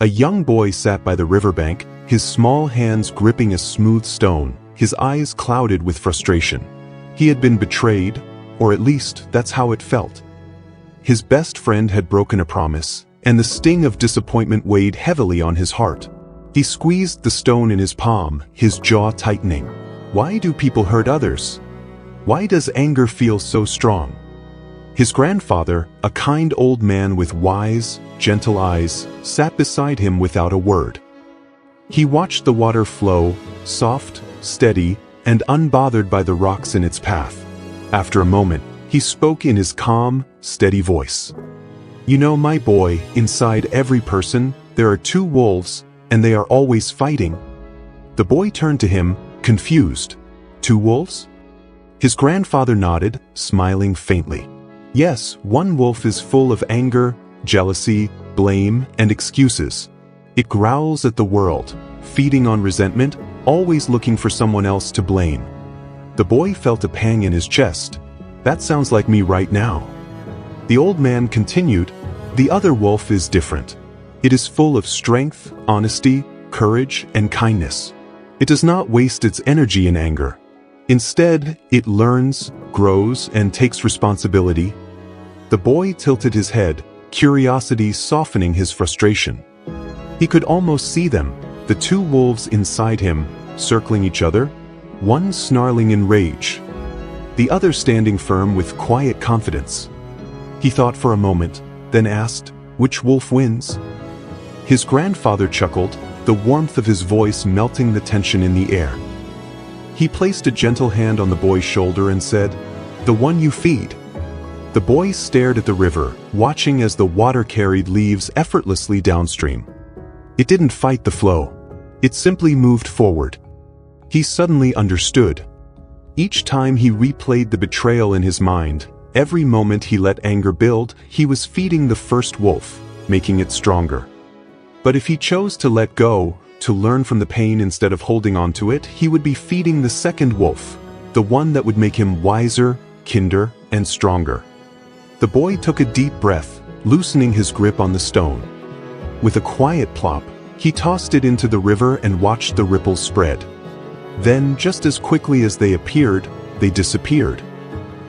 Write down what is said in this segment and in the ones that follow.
A young boy sat by the riverbank, his small hands gripping a smooth stone, his eyes clouded with frustration. He had been betrayed, or at least that's how it felt. His best friend had broken a promise, and the sting of disappointment weighed heavily on his heart. He squeezed the stone in his palm, his jaw tightening. Why do people hurt others? Why does anger feel so strong? His grandfather, a kind old man with wise, gentle eyes, sat beside him without a word. He watched the water flow, soft, steady, and unbothered by the rocks in its path. After a moment, he spoke in his calm, steady voice. "You know, my boy, inside every person, there are two wolves, and they are always fighting." The boy turned to him, confused. "Two wolves?" His grandfather nodded, smiling faintly. "Yes, one wolf is full of anger, jealousy, blame, and excuses. It growls at the world, feeding on resentment, always looking for someone else to blame." The boy felt a pang in his chest. "That sounds like me right now." The old man continued, "The other wolf is different. It is full of strength, honesty, courage, and kindness. It does not waste its energy in anger. Instead, it learns, grows, and takes responsibility." The boy tilted his head, curiosity softening his frustration. He could almost see them, the two wolves inside him, circling each other, one snarling in rage, the other standing firm with quiet confidence. He thought for a moment, then asked, "Which wolf wins?" His grandfather chuckled, the warmth of his voice melting the tension in the air. He placed a gentle hand on the boy's shoulder and said, "The one you feed." The boy stared at the river, watching as the water carried leaves effortlessly downstream. It didn't fight the flow. It simply moved forward. He suddenly understood. Each time he replayed the betrayal in his mind, every moment he let anger build, he was feeding the first wolf, making it stronger. But if he chose to let go, to learn from the pain instead of holding on to it, he would be feeding the second wolf, the one that would make him wiser, kinder, and stronger. The boy took a deep breath, loosening his grip on the stone. With a quiet plop, he tossed it into the river and watched the ripples spread. Then, just as quickly as they appeared, they disappeared.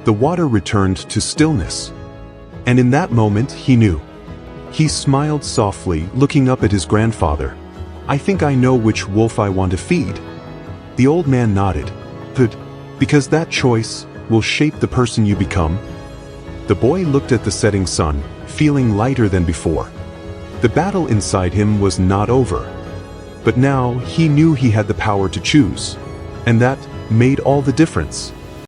The water returned to stillness. And in that moment, he knew. He smiled softly, looking up at his grandfather. "I think I know which wolf I want to feed." The old man nodded. "Good, because that choice will shape the person you become." The boy looked at the setting sun, feeling lighter than before. The battle inside him was not over. But now he knew he had the power to choose. And that made all the difference.